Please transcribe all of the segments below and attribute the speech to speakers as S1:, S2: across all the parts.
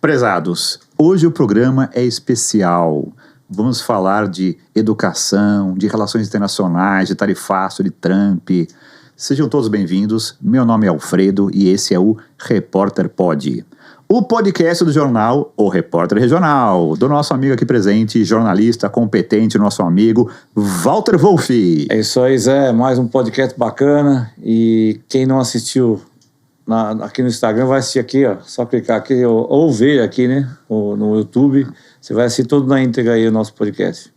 S1: Prezados, hoje o programa é especial. Vamos falar de educação, de relações internacionais, de tarifaço, de Trump. Sejam todos bem-vindos. Meu nome é Alfredo e esse é o Repórter Pod. O podcast do jornal O Repórter Regional, do nosso amigo aqui presente, jornalista competente, nosso amigo Walter Wolff.
S2: É isso aí, Zé. Mais um podcast bacana. E quem não assistiu aqui no Instagram vai assistir aqui, ó. Só clicar aqui ou ver aqui, né? No YouTube. Você vai assistir tudo na íntegra aí o nosso podcast.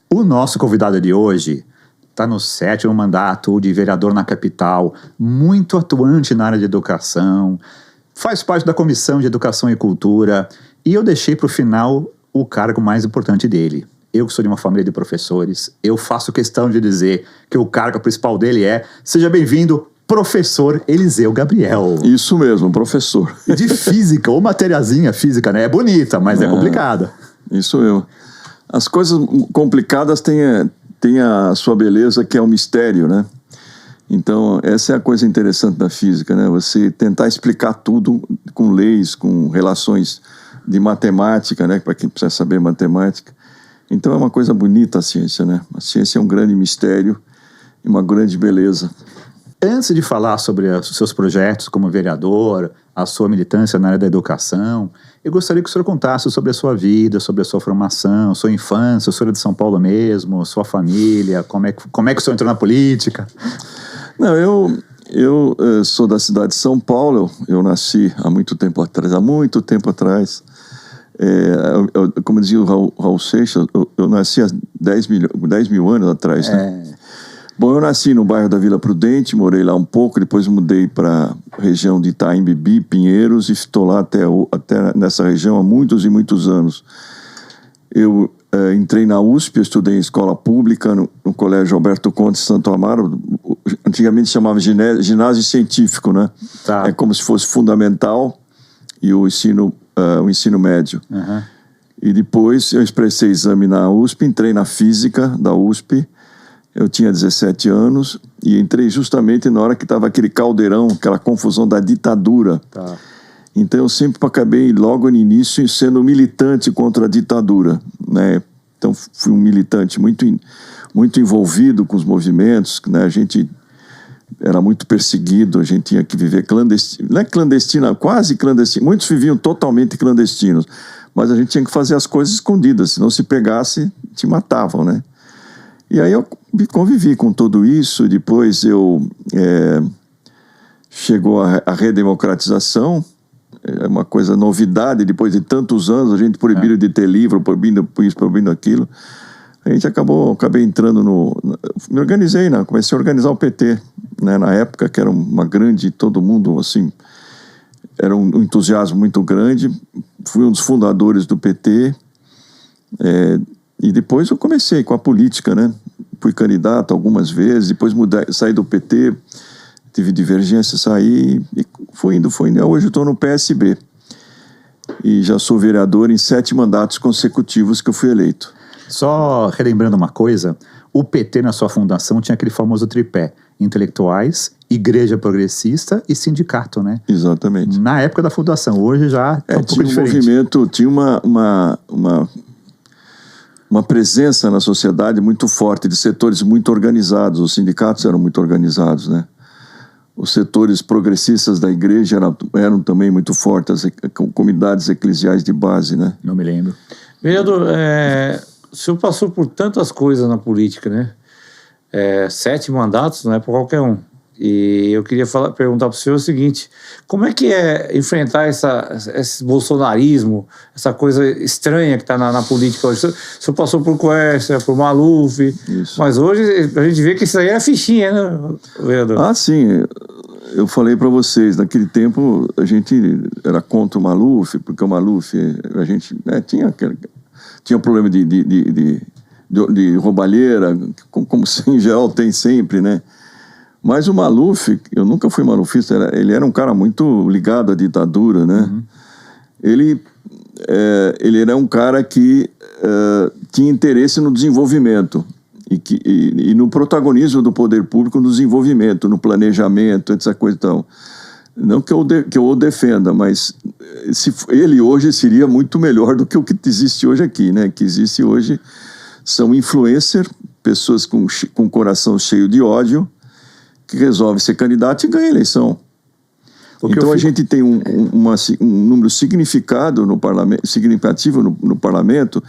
S1: O nosso convidado de hoje está no 7º mandato de vereador na capital, muito atuante na área de educação, faz parte da Comissão de Educação e Cultura, e eu deixei para o final o cargo mais importante dele. Eu que sou de uma família de professores, eu faço questão de dizer que o cargo principal dele é, seja bem-vindo, professor Eliseu Gabriel.
S3: Isso mesmo, professor.
S1: De física, ou materiazinha física, né? É bonita, mas é complicada.
S3: Isso mesmo. As coisas complicadas têm a sua beleza, que é o mistério, né? Então, essa é a coisa interessante da física, né? Você tentar explicar tudo com leis, com relações de matemática, né? Para quem precisa saber matemática. Então, é uma coisa bonita a ciência, né? A ciência é um grande mistério e uma grande beleza.
S1: Antes de falar sobre os seus projetos como vereador, a sua militância na área da educação, eu gostaria que o senhor contasse sobre a sua vida, sobre a sua formação, sua infância, o senhor é de São Paulo mesmo, sua família, como é que o senhor entrou na política?
S3: Não, eu sou da cidade de São Paulo, eu nasci há muito tempo atrás. Como dizia o Raul Seixas, eu nasci há 10 mil anos atrás, né? Bom, eu nasci no bairro da Vila Prudente, morei lá um pouco, depois mudei para a região de Itaim Bibi, Pinheiros, e estou lá até nessa região há muitos e muitos anos. Eu entrei na USP, eu estudei em escola pública, no Colégio Alberto Conte de Santo Amaro, antigamente chamava ginásio científico, né?
S1: Tá.
S3: É como se fosse fundamental e o ensino médio.
S1: Uhum.
S3: E depois eu expressei exame na USP, entrei na física da USP. Eu tinha 17 anos e entrei justamente na hora que estava aquele caldeirão, aquela confusão da ditadura.
S1: Tá.
S3: Então eu sempre acabei logo no início sendo militante contra a ditadura, né? Então fui um militante muito envolvido com os movimentos, né? A gente era muito perseguido, a gente tinha que viver clandestino, não é clandestina, quase clandestino. Muitos viviam totalmente clandestinos, mas a gente tinha que fazer as coisas escondidas, senão se pegasse, te matavam, né? E aí eu convivi com tudo isso, depois chegou a redemocratização, é uma coisa novidade, depois de tantos anos, a gente proibindo de ter livro, proibindo isso, proibindo aquilo. A gente acabei entrando me organizei, né? Comecei a organizar o PT, né? Na época, que era uma grande, todo mundo, assim, era um entusiasmo muito grande. Fui um dos fundadores do PT, e depois eu comecei com a política, né? Fui candidato algumas vezes, depois saí do PT, tive divergência, saí e fui indo. Hoje eu estou no PSB e já sou vereador em 7 mandatos consecutivos que eu fui eleito.
S1: Só relembrando uma coisa, o PT na sua fundação tinha aquele famoso tripé, intelectuais, igreja progressista e sindicato, né?
S3: Exatamente.
S1: Na época da fundação, hoje já é um pouco diferente.
S3: Movimento, tinha uma presença na sociedade muito forte, de setores muito organizados. Os sindicatos eram muito organizados, né? Os setores progressistas da igreja eram também muito fortes, as comunidades eclesiais de base, né?
S1: Não me lembro.
S2: Vereador, o senhor passou por tantas coisas na política, né? 7 mandatos não é para qualquer um. E eu queria perguntar para o senhor o seguinte: como é que é enfrentar esse bolsonarismo, essa coisa estranha que está na política hoje? O senhor passou por Quércia, por Maluf, isso. Mas hoje a gente vê que isso aí é fichinha, né, vereador?
S3: Ah, sim. Eu falei para vocês, naquele tempo a gente era contra o Maluf, porque o Maluf, a gente tinha problema de roubalheira, como em geral tem sempre, né? Mas o Maluf, eu nunca fui malufista, ele era um cara muito ligado à ditadura, né? Uhum. Ele ele era um cara que tinha interesse no desenvolvimento e no protagonismo do poder público no desenvolvimento, no planejamento, essa coisa e tal. Não que eu o defenda, mas ele hoje seria muito melhor do que o que existe hoje aqui, né? Que existe hoje são influencers, pessoas com coração cheio de ódio, que resolve ser candidato e ganha a eleição. Então a gente tem um número significativo no parlamento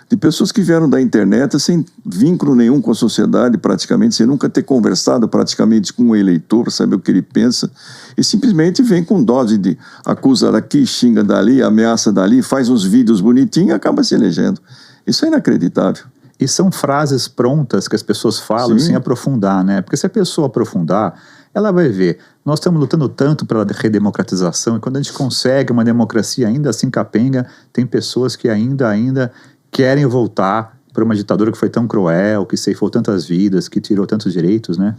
S3: de pessoas que vieram da internet sem vínculo nenhum com a sociedade, praticamente, sem nunca ter conversado praticamente com o eleitor para saber o que ele pensa, e simplesmente vem com dose de acusa daqui, xinga dali, ameaça dali, faz uns vídeos bonitinhos e acaba se elegendo. Isso é inacreditável.
S1: E são frases prontas que as pessoas falam sem aprofundar, né? Porque se a pessoa aprofundar, ela vai ver. Nós estamos lutando tanto pela redemocratização, e quando a gente consegue uma democracia ainda assim capenga, tem pessoas que ainda querem voltar para uma ditadura que foi tão cruel, que ceifou tantas vidas, que tirou tantos direitos, né?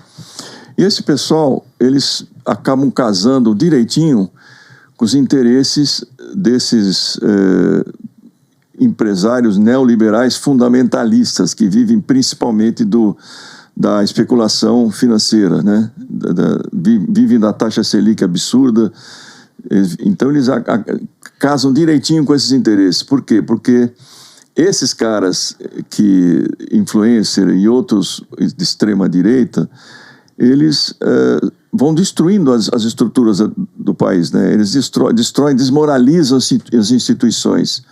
S3: E esse pessoal, eles acabam casando direitinho com os interesses desses empresários neoliberais fundamentalistas que vivem principalmente da especulação financeira, né? Vivem da taxa Selic absurda. Então eles casam direitinho com esses interesses. Por quê? Porque esses caras que influencer e outros de extrema direita, eles vão destruindo as estruturas do país, né? Eles desmoralizam as instituições,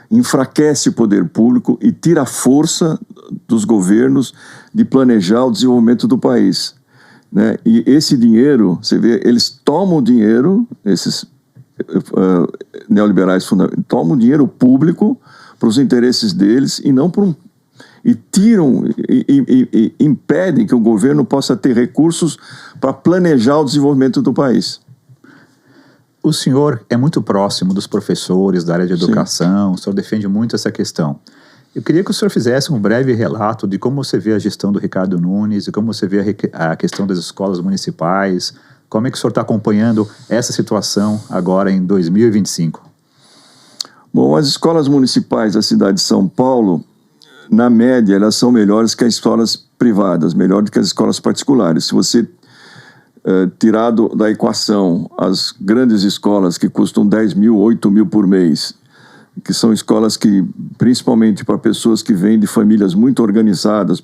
S3: enfraquece o poder público e tira a força dos governos de planejar o desenvolvimento do país, né? E esse dinheiro, você vê, eles tomam o dinheiro, esses neoliberais tomam o dinheiro público para os interesses deles e não e tiram e impedem que o governo possa ter recursos para planejar o desenvolvimento do país.
S1: O senhor é muito próximo dos professores da área de educação, o senhor defende muito essa questão. Eu queria que o senhor fizesse um breve relato de como você vê a gestão do Ricardo Nunes e como você vê a questão das escolas municipais, como é que o senhor está acompanhando essa situação agora em 2025?
S3: Bom, as escolas municipais da cidade de São Paulo, na média, elas são melhores que as escolas privadas, melhor do que as escolas particulares. Se você tirar da equação as grandes escolas que custam 10 mil, 8 mil por mês, que são escolas que, principalmente para pessoas que vêm de famílias muito organizadas,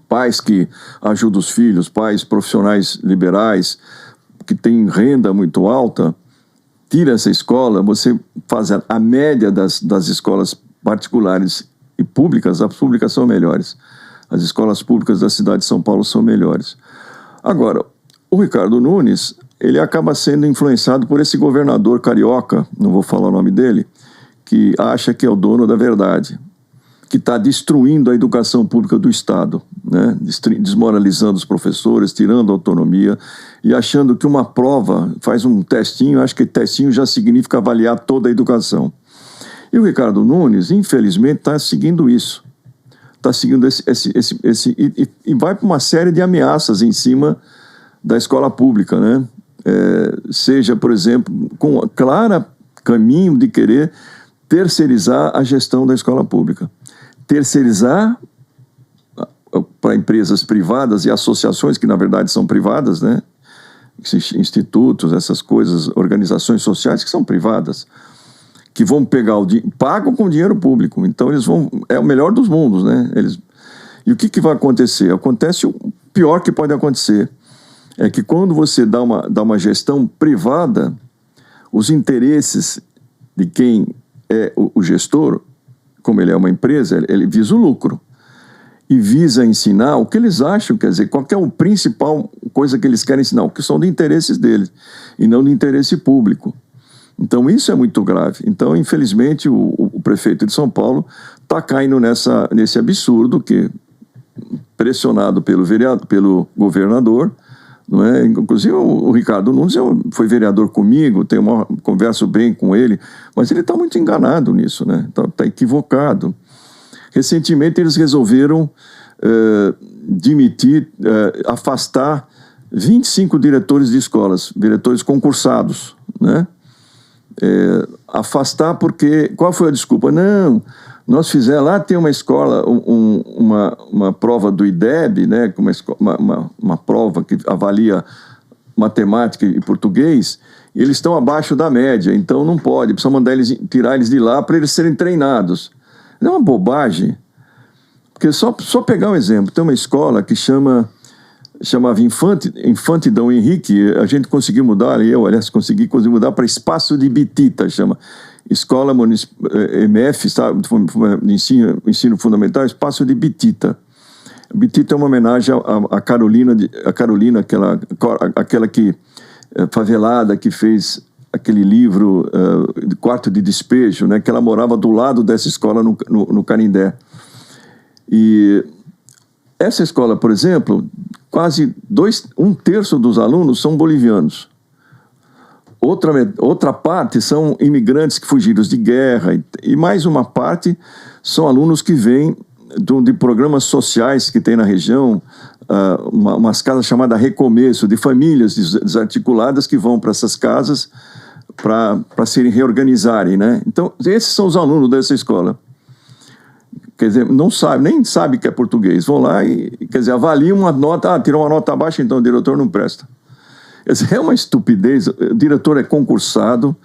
S3: pais que ajudam os filhos, pais profissionais liberais, que têm renda muito alta, tira essa escola, você faz a média das escolas particulares e públicas, as públicas são melhores. As escolas públicas da cidade de São Paulo são melhores. Agora, o Ricardo Nunes, ele acaba sendo influenciado por esse governador carioca, não vou falar o nome dele, que acha que é o dono da verdade, que está destruindo a educação pública do Estado, né? Desmoralizando os professores, tirando a autonomia e achando que uma prova faz um testinho, acho que testinho já significa avaliar toda a educação. E o Ricardo Nunes, infelizmente, está seguindo isso. Está seguindo e vai para uma série de ameaças em cima da escola pública, né? Seja, por exemplo, com um claro caminho de querer terceirizar a gestão da escola pública. Terceirizar para empresas privadas e associações, que na verdade são privadas, né? Institutos, essas coisas, organizações sociais que são privadas, que vão pegar pagam com dinheiro público. Então eles vão, é o melhor dos mundos, né? E o que vai acontecer? Acontece o pior que pode acontecer, é que quando você dá uma gestão privada, os interesses de quem é o gestor, como ele é uma empresa, ele visa o lucro e visa ensinar o que eles acham, quer dizer, qual que é a principal coisa que eles querem ensinar, o que são de interesses deles e não de interesse público. Então isso é muito grave. Então, infelizmente, o prefeito de São Paulo está caindo nesse absurdo, que pressionado pelo governador, não é? Inclusive o Ricardo Nunes foi vereador comigo, converso bem com ele, mas ele está muito enganado nisso, né? Está equivocado. Recentemente eles resolveram afastar 25 diretores de escolas, diretores concursados, né? afastar porque... Qual foi a desculpa? Não, nós fizemos... Lá tem uma escola, uma prova do IDEB, né, uma prova que avalia matemática e português, e eles estão abaixo da média, então não pode, precisa tirar eles de lá para eles serem treinados. É uma bobagem. Porque só pegar um exemplo, tem uma escola que chamava Infante Dom Henrique, a gente conseguiu mudar, consegui mudar para Espaço de Bitita, chama Escola MF, sabe, ensino Fundamental, Espaço de Bitita. Bitita é uma homenagem à Carolina, aquela que favelada que fez aquele livro Quarto de Despejo, né, que ela morava do lado dessa escola no Canindé. E essa escola, por exemplo, quase um terço dos alunos são bolivianos. Outra parte são imigrantes que fugiram de guerra, e mais uma parte são alunos que vêm de programas sociais que tem na região, umas casas chamadas Recomeço, de famílias desarticuladas que vão para essas casas para se reorganizarem, né? Então, esses são os alunos dessa escola. Quer dizer, nem sabe que é português. Vão lá e, quer dizer, avaliam uma nota, tirou uma nota baixa, então o diretor não presta. É uma estupidez. O diretor é concursado.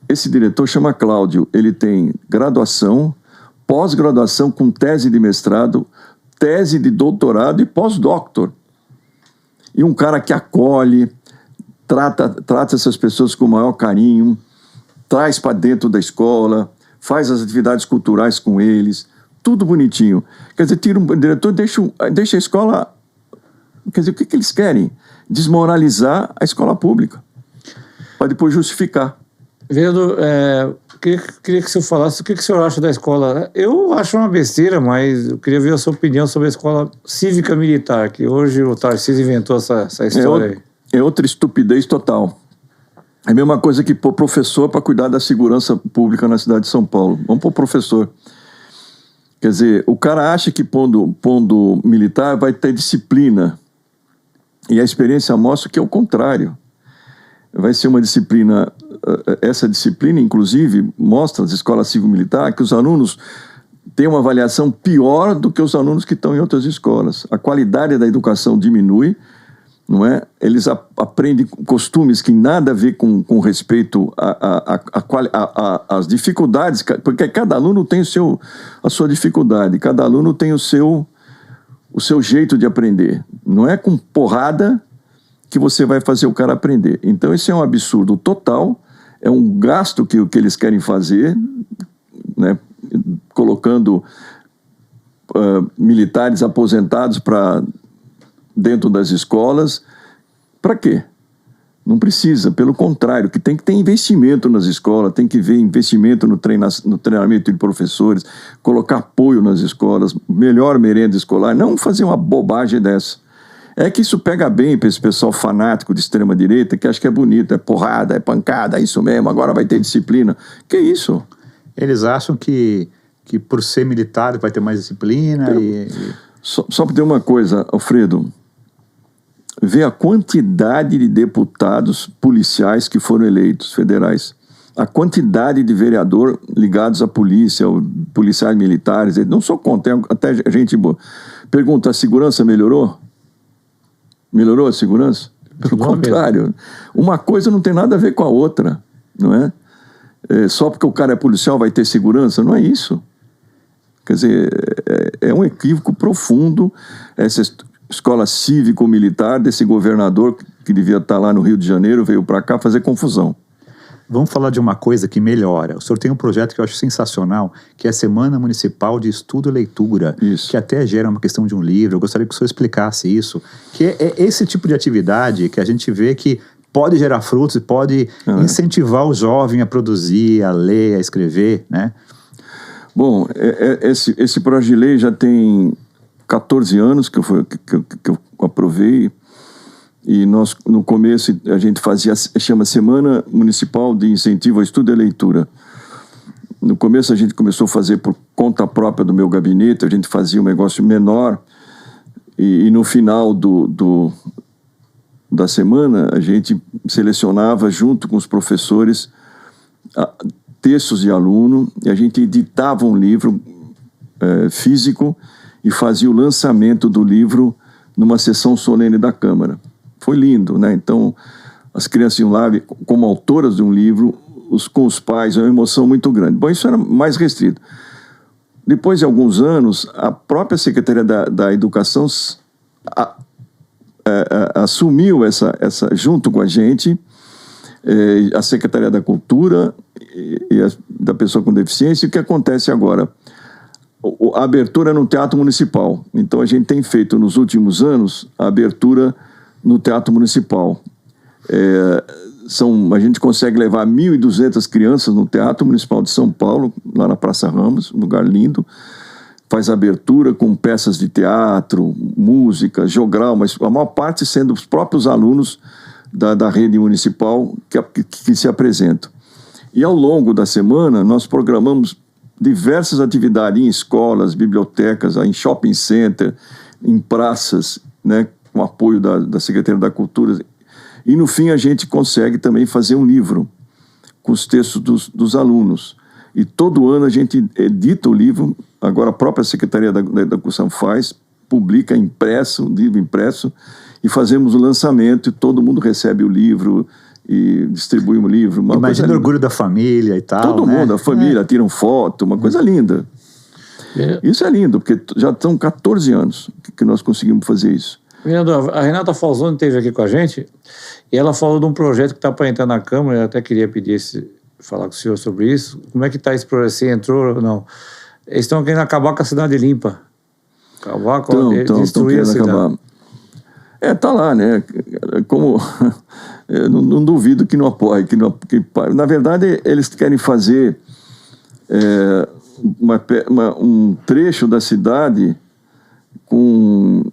S3: Esse diretor chama Cláudio. Ele tem graduação, pós-graduação com tese de mestrado, tese de doutorado e pós-doctor. E um cara que acolhe, trata essas pessoas com o maior carinho, traz para dentro da escola, faz as atividades culturais com eles, tudo bonitinho. Quer dizer, tira um diretor, deixa a escola... Quer dizer, o que eles querem? Desmoralizar a escola pública, para depois justificar.
S2: Vereador, queria que o senhor falasse o que o senhor acha da escola. Eu acho uma besteira, mas eu queria ver a sua opinião sobre a escola cívica militar, que hoje o Tarcísio inventou essa história aí.
S3: É outra estupidez total. É a mesma coisa que pôr professor para cuidar da segurança pública na cidade de São Paulo. Vamos pôr professor. Quer dizer, o cara acha que pondo militar vai ter disciplina. E a experiência mostra que é o contrário. Vai ser uma disciplina... Essa disciplina, inclusive, mostra nas escolas cívico-militar que os alunos têm uma avaliação pior do que os alunos que estão em outras escolas. A qualidade da educação diminui, não é? Eles aprendem costumes que nada a ver com respeito às dificuldades, porque cada aluno tem a sua dificuldade, cada aluno tem o seu jeito de aprender. Não é com porrada que você vai fazer o cara aprender. Então, isso é um absurdo total, é um gasto que eles querem fazer, né, colocando militares aposentados dentro das escolas. Para quê? Não precisa, pelo contrário, que tem que ter investimento nas escolas, tem que ver investimento no treinamento de professores, colocar apoio nas escolas, melhor merenda escolar, não fazer uma bobagem dessa. É que isso pega bem para esse pessoal fanático de extrema-direita, que acha que é bonito, é porrada, é pancada, é isso mesmo, agora vai ter disciplina. Que isso?
S1: Eles acham que por ser militar vai ter mais disciplina
S3: Só para ter uma coisa, Alfredo, vê a quantidade de deputados policiais que foram eleitos, federais. A quantidade de vereador ligados à polícia, policiais militares, não sou contra, até gente boa. Pergunta, a segurança melhorou? Melhorou a segurança? Pelo contrário. Uma coisa não tem nada a ver com a outra, não é? Só porque o cara é policial vai ter segurança? Não é isso. Quer dizer, é um equívoco profundo essa escola cívico-militar desse governador que devia estar lá no Rio de Janeiro, veio para cá fazer confusão.
S1: Vamos falar de uma coisa que melhora. O senhor tem um projeto que eu acho sensacional, que é a Semana Municipal de Estudo e Leitura,
S3: isso,
S1: que até gera uma questão de um livro. Eu gostaria que o senhor explicasse isso, que é esse tipo de atividade que a gente vê que pode gerar frutos e pode incentivar o jovem a produzir, a ler, a escrever, né?
S3: Bom, esse projeto de lei já tem 14 anos que eu aprovei. E nós, no começo, a gente chama Semana Municipal de Incentivo ao Estudo e Leitura. No começo a gente começou a fazer por conta própria do meu gabinete, a gente fazia um negócio menor, e no final da semana a gente selecionava, junto com os professores, textos de aluno, e a gente editava um livro físico e fazia o lançamento do livro numa sessão solene da Câmara. Foi lindo, né? Então, as crianças iam lá como autoras de um livro, com os pais, é uma emoção muito grande. Bom, isso era mais restrito. Depois de alguns anos, a própria Secretaria da Educação assumiu junto com a gente, a Secretaria da Cultura e da pessoa com deficiência. E o que acontece agora? A abertura no Teatro Municipal. Então, a gente tem feito, nos últimos anos, a abertura no Teatro Municipal. A gente consegue levar 1.200 crianças no Teatro Municipal de São Paulo, lá na Praça Ramos, um lugar lindo. Faz abertura com peças de teatro, música, jogral, mas a maior parte sendo os próprios alunos da rede municipal que se apresentam. E ao longo da semana, nós programamos diversas atividades em escolas, bibliotecas, em shopping center, em praças, né, com apoio da Secretaria da Cultura. E no fim a gente consegue também fazer um livro com os textos dos alunos. E todo ano a gente edita o livro, agora a própria Secretaria da Educação publica impresso, um livro impresso, e fazemos o lançamento e todo mundo recebe o livro e distribui o livro.
S1: Imagina o orgulho da família e tal.
S3: Todo
S1: né?
S3: mundo, a família, tiram foto, uma coisa linda. Isso é lindo, porque já são 14 anos que nós conseguimos fazer isso.
S2: Vereador, a Renata Falzoni esteve aqui com a gente e ela falou de um projeto que está para entrar na Câmara. Eu até queria falar com o senhor sobre isso. Como é que está esse projeto? Se entrou ou não? Eles estão querendo acabar com a cidade limpa. Acabar com destruir a cidade. Acabar.
S3: Tá lá, né? Como eu não duvido que não apoie. Na verdade, eles querem fazer um trecho da cidade com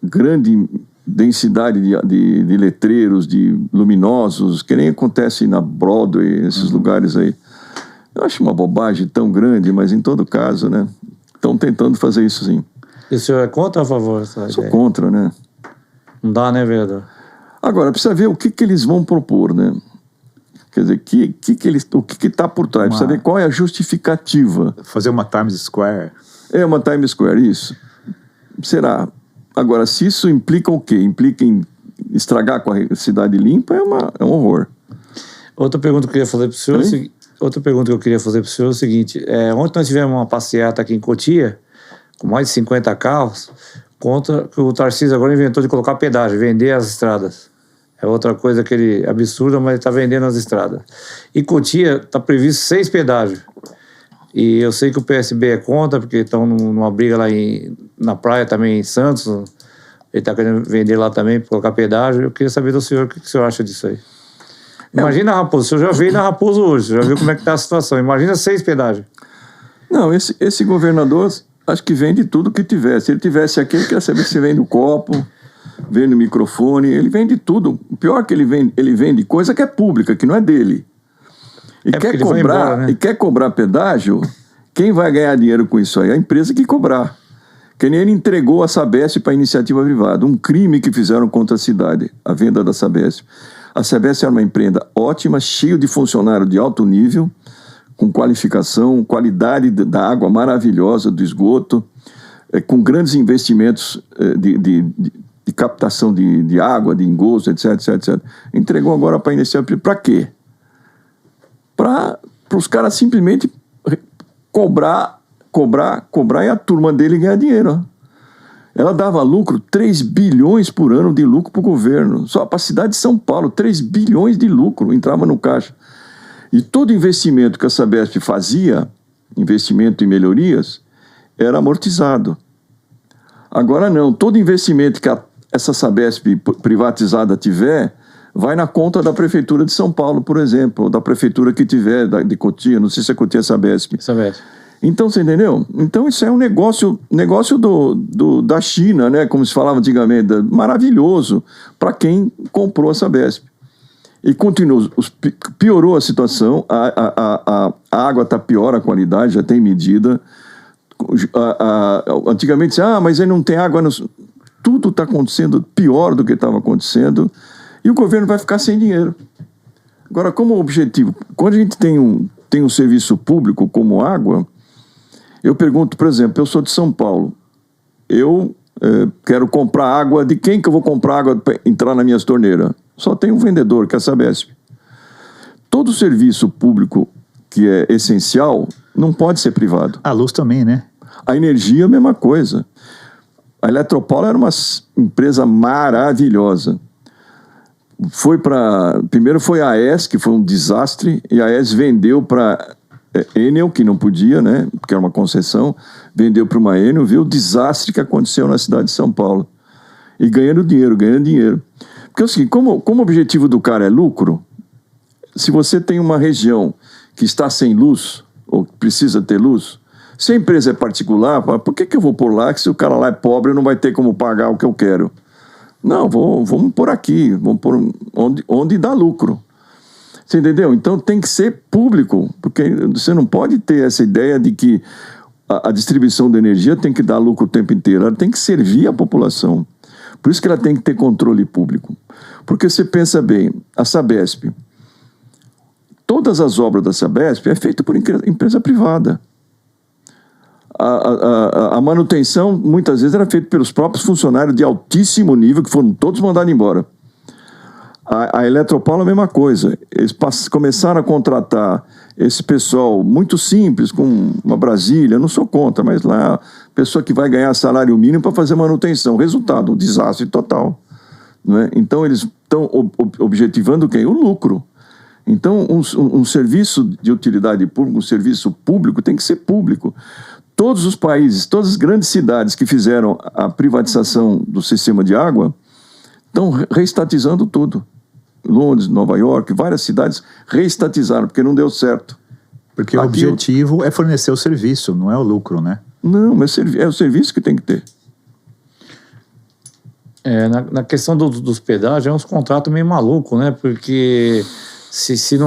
S3: grande densidade de letreiros, de luminosos, que nem acontece na Broadway, esses lugares aí. Eu acho uma bobagem tão grande, mas em todo caso, né? Estão tentando fazer isso sim.
S2: E o senhor é contra ou a favor?
S3: Sou contra, né?
S2: Não dá, né, vereador?
S3: Agora, precisa ver o que eles vão propor, né? Quer dizer, o que está por trás? Precisa ver qual é a justificativa.
S1: Fazer uma Times Square.
S3: Uma Times Square, isso. Será? Agora, se isso implica o quê? Implica em estragar com a cidade limpa, é um horror.
S2: Outra pergunta que eu queria fazer para o senhor é o seguinte. Ontem nós tivemos uma passeata aqui em Cotia, com mais de 50 carros, contra que o Tarcísio agora inventou de colocar pedágio, vender as estradas. É outra coisa que ele absurda, mas ele está vendendo as estradas. E Cotia está previsto 6 pedágios. E eu sei que o PSB é contra, porque estão numa briga lá na praia também, em Santos. Ele está querendo vender lá também, colocar pedágio. Eu queria saber do senhor o que o senhor acha disso aí. Imagina a Raposo, o senhor já veio na Raposo hoje, já viu como é que está a situação. Imagina 6 pedágios.
S3: Não, esse governador acho que vende tudo que tiver. Se ele tivesse aqui, ele quer saber se vende o copo, vende o microfone, ele vende tudo. O pior é que ele vende coisa que é pública, que não é dele. E quer cobrar pedágio, quem vai ganhar dinheiro com isso aí? A empresa que cobrar. Que nem ele entregou a Sabesp para a iniciativa privada. Um crime que fizeram contra a cidade, a venda da Sabesp. A Sabesp era uma empresa ótima, cheia de funcionários de alto nível, com qualificação, qualidade da água maravilhosa, do esgoto, com grandes investimentos de captação de água, de engosto, etc, etc, etc. Entregou agora para a iniciativa privada. Para quê? Para os caras simplesmente cobrar e a turma dele ganhar dinheiro. Ela dava lucro, 3 bilhões por ano de lucro para o governo. Só para a cidade de São Paulo, 3 bilhões de lucro entrava no caixa. E todo investimento que a Sabesp fazia, investimento em melhorias, era amortizado. Agora não, todo investimento que essa Sabesp privatizada tiver, vai na conta da Prefeitura de São Paulo, por exemplo, ou da Prefeitura que tiver, de Cotia, não sei se é Cotia Sabesp. Então, você entendeu? Então, isso é um negócio da China, né? Como se falava antigamente, maravilhoso para quem comprou a Sabesp. E continuou, piorou a situação, a água está pior, a qualidade já tem medida. Antigamente, mas aí não tem água. Tudo está acontecendo pior do que estava acontecendo. E o governo vai ficar sem dinheiro. Agora, como objetivo, quando a gente tem um serviço público como água, eu pergunto, por exemplo, eu sou de São Paulo, eu quero comprar água, de quem que eu vou comprar água para entrar nas minhas torneiras? Só tem um vendedor, que é a Sabesp. Todo serviço público que é essencial não pode ser privado.
S1: A luz também, né?
S3: A energia é a mesma coisa. A Eletropaulo era uma empresa maravilhosa. Primeiro foi a AES, que foi um desastre, e a AES vendeu para Enel, que não podia, né? Porque era uma concessão, vendeu para uma Enel, viu o desastre que aconteceu na cidade de São Paulo. E ganhando dinheiro. Porque é o seguinte, como o objetivo do cara é lucro, se você tem uma região que está sem luz, ou precisa ter luz, se a empresa é particular, por que eu vou pôr lá, que se o cara lá é pobre não vai ter como pagar o que eu quero? Não, vamos pôr aqui, vamos pôr onde dá lucro. Você entendeu? Então tem que ser público, porque você não pode ter essa ideia de que a distribuição de energia tem que dar lucro o tempo inteiro, ela tem que servir a população. Por isso que ela tem que ter controle público. Porque você pensa bem, a Sabesp, todas as obras da Sabesp é feita por empresa privada. A manutenção, muitas vezes, era feita pelos próprios funcionários de altíssimo nível, que foram todos mandados embora. A Eletropaulo é a mesma coisa. Eles começaram a contratar esse pessoal muito simples, com uma Brasília, não sou contra, mas lá, pessoa que vai ganhar salário mínimo para fazer manutenção. Resultado, um desastre total. Não é? Então, eles estão objetivando quem? O lucro. Então, um serviço de utilidade pública, um serviço público, tem que ser público. Todos os países, todas as grandes cidades que fizeram a privatização do sistema de água estão reestatizando tudo. Londres, Nova York, várias cidades reestatizaram, porque não deu certo.
S1: Porque o objetivo é fornecer o serviço, não é o lucro, né?
S3: Não, mas é o serviço que tem que ter.
S2: Na questão dos pedágios, é uns contratos meio malucos, né? Porque se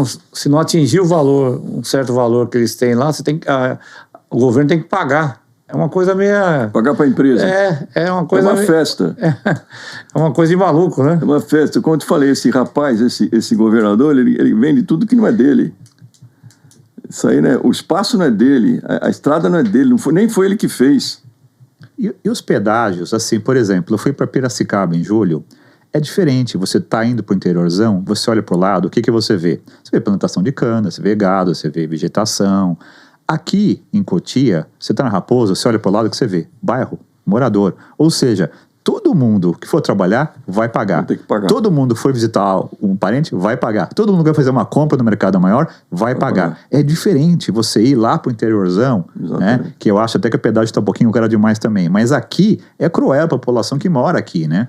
S2: não atingir o valor, um certo valor que eles têm lá, o governo tem que pagar. É uma coisa meio...
S3: Pagar para a empresa.
S2: É uma coisa...
S3: É uma festa.
S2: É uma coisa de maluco, né?
S3: É uma festa. Como eu te falei, esse rapaz, esse governador, ele vende tudo que não é dele. Isso aí, né? O espaço não é dele, a estrada não é dele, nem foi ele que fez.
S1: E os pedágios, assim, por exemplo, eu fui para Piracicaba em julho, é diferente. Você está indo para o interiorzão, você olha para o lado, o que você vê? Você vê plantação de cana, você vê gado, você vê vegetação. Aqui em Cotia, você está na Raposa, você olha para o lado, o que você vê? Bairro, morador. Ou seja, todo mundo que for trabalhar vai pagar.
S3: Vai ter que pagar.
S1: Todo mundo que for visitar um parente vai pagar. Todo mundo que vai fazer uma compra no mercado maior vai pagar. É diferente você ir lá para o interiorzão, né? Que eu acho até que o pedágio está um pouquinho caro demais também. Mas aqui é cruel a população que mora aqui, né?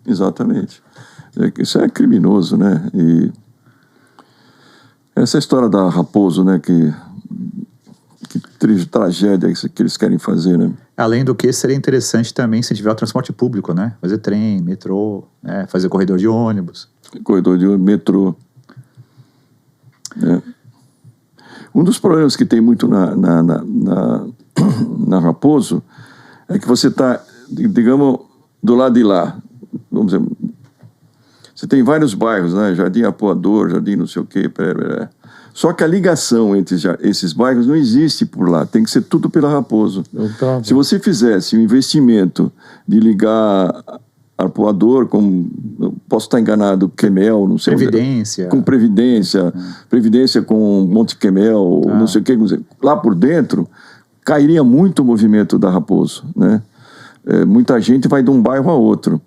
S3: Exatamente. Isso é criminoso, né? E essa história da Raposo, né? Que tragédia que eles querem fazer, né?
S1: Além do que, seria interessante também incentivar o transporte público, né? Fazer trem, metrô, né? Fazer corredor de ônibus.
S3: Corredor de ônibus, metrô. Um dos problemas que tem muito na Raposo é que você está, digamos, do lado de lá. Vamos dizer, você tem vários bairros, né? Jardim Apoador, Jardim não sei o quê. Só que a ligação entre esses bairros não existe por lá, tem que ser tudo pela Raposo. Se você fizesse um investimento de ligar Arpoador, posso estar enganado, Quemel, não sei.
S1: Previdência.
S3: Com Previdência, Previdência com Monte Quemel, não sei o que, lá por dentro, cairia muito o movimento da Raposo, né? Muita gente vai de um bairro a outro.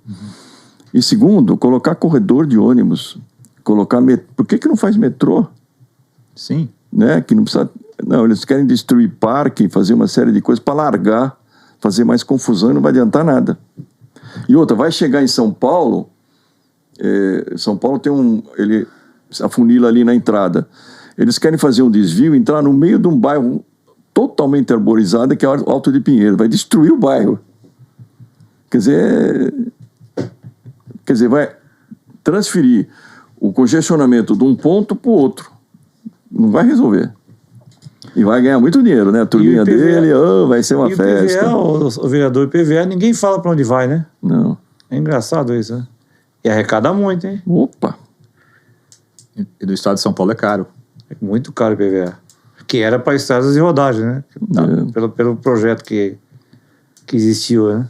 S3: E segundo, colocar corredor de ônibus, por que não faz metrô?
S1: Sim.
S3: Né? Que não precisa... Não, eles querem destruir parque, fazer uma série de coisas para largar, fazer mais confusão e não vai adiantar nada. E outra, vai chegar em São Paulo, São Paulo tem ele afunila ali na entrada. Eles querem fazer um desvio, entrar no meio de um bairro totalmente arborizado, que é o Alto de Pinheiro. Vai destruir o bairro. Quer dizer, vai transferir o congestionamento de um ponto para o outro. Não vai resolver. E vai ganhar muito dinheiro, né? A turminha dele, vai ser uma festa.
S2: E o vereador IPVA, ninguém fala para onde vai, né?
S3: Não.
S2: É engraçado isso, né? E arrecada muito, hein?
S3: Opa!
S1: E do estado de São Paulo é caro.
S2: É muito caro o IPVA. Que era para estradas de rodagem, né? Pelo projeto que existiu, né?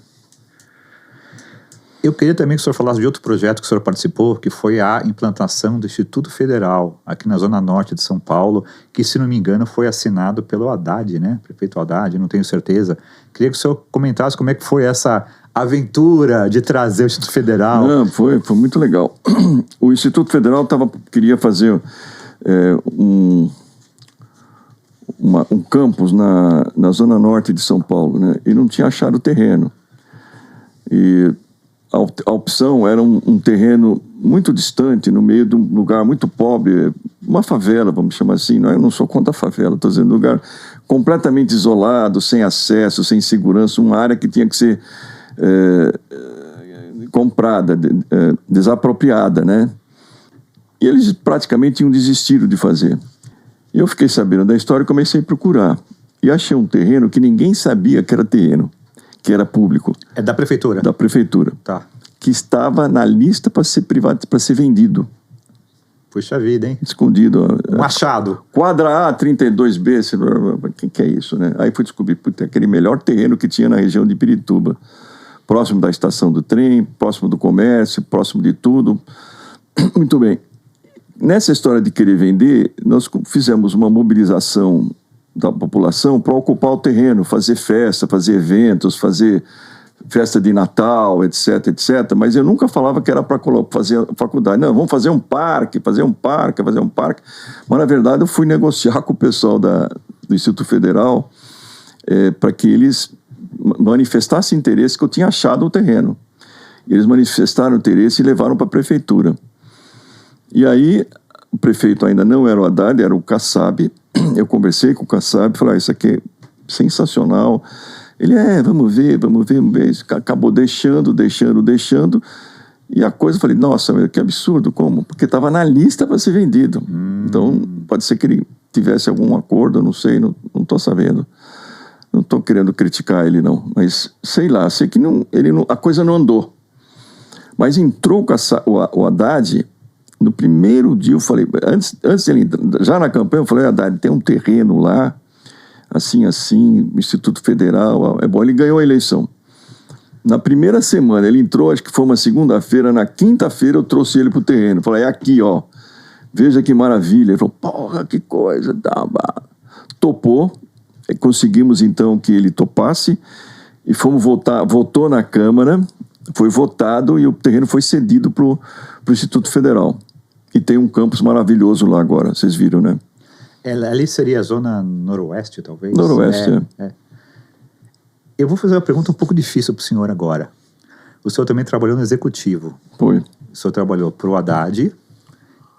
S1: Eu queria também que o senhor falasse de outro projeto que o senhor participou, que foi a implantação do Instituto Federal, aqui na Zona Norte de São Paulo, que, se não me engano, foi assinado pelo Haddad, né? Prefeito Haddad, não tenho certeza. Queria que o senhor comentasse como é que foi essa aventura de trazer o Instituto Federal.
S3: Não, foi muito legal. O Instituto Federal queria fazer um campus na Zona Norte de São Paulo, né? E não tinha achado o terreno. E a opção era um terreno muito distante, no meio de um lugar muito pobre, uma favela, vamos chamar assim. Eu não sou contra a favela, estou dizendo um lugar completamente isolado, sem acesso, sem segurança, uma área que tinha que ser comprada, desapropriada, né? E eles praticamente tinham desistido de fazer. E eu fiquei sabendo da história e comecei a procurar. E achei um terreno que ninguém sabia que era terreno, que era público.
S1: É da prefeitura?
S3: Da prefeitura.
S1: Tá.
S3: Que estava na lista para ser privado, para ser vendido.
S1: Puxa vida, hein?
S3: Escondido.
S1: Um achado.
S3: Quadra A, 32B, o que é isso, né? Aí fui descobrir, aquele melhor terreno que tinha na região de Pirituba. Próximo da estação do trem, próximo do comércio, próximo de tudo. Muito bem. Nessa história de querer vender, nós fizemos uma mobilização da população para ocupar o terreno, fazer festa, fazer eventos, fazer festa de Natal, etc, etc. Mas eu nunca falava que era para fazer faculdade. Não, vamos fazer um parque. Mas, na verdade, eu fui negociar com o pessoal do Instituto Federal para que eles manifestassem interesse, que eu tinha achado o terreno. Eles manifestaram interesse e levaram para a prefeitura. E aí, o prefeito ainda não era o Haddad, era o Kassab. Eu conversei com o Kassab, falei, isso aqui é sensacional. Ele, vamos ver. Acabou deixando. E a coisa, eu falei, nossa, que absurdo, como? Porque estava na lista para ser vendido. Então, pode ser que ele tivesse algum acordo, eu não sei, não estou sabendo. Não estou querendo criticar ele, não. Mas, sei lá, sei que a coisa não andou. Mas entrou o Haddad. No primeiro dia eu falei, antes dele, já na campanha, eu falei, Haddad, tem um terreno lá, assim, Instituto Federal, é bom. Ele ganhou a eleição. Na primeira semana, ele entrou, acho que foi uma segunda-feira, na quinta-feira eu trouxe ele pro terreno. Falei, é aqui, ó, veja que maravilha. Ele falou, porra, que coisa, topou, conseguimos então que ele topasse, e fomos votou na Câmara, foi votado e o terreno foi cedido pro Instituto Federal. E tem um campus maravilhoso lá agora, vocês viram, né?
S1: Ali seria a zona noroeste, talvez?
S3: Noroeste, é.
S1: Eu vou fazer uma pergunta um pouco difícil para o senhor agora. O senhor também trabalhou no executivo.
S3: Foi.
S1: O senhor trabalhou para o Haddad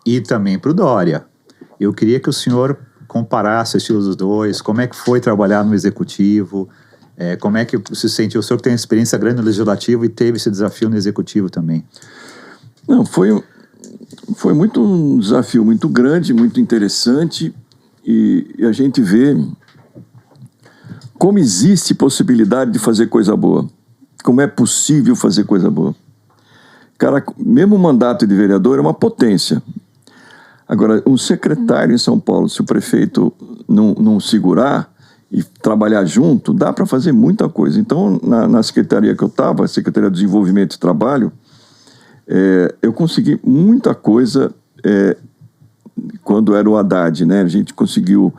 S1: e também para o Dória. Eu queria que o senhor comparasse o estilo dos dois, como é que foi trabalhar no executivo, como é que se sentiu? O senhor que tem experiência grande no legislativo e teve esse desafio no executivo também.
S3: Não, foi muito um desafio muito grande, muito interessante, e a gente vê como existe possibilidade de fazer coisa boa, como é possível fazer coisa boa. Cara, mesmo o mandato de vereador é uma potência. Agora, um secretário em São Paulo, se o prefeito não segurar e trabalhar junto, dá para fazer muita coisa. Então, na secretaria que eu estava, a Secretaria de Desenvolvimento e Trabalho, eu consegui muita coisa quando era o Haddad, né? A gente conseguiu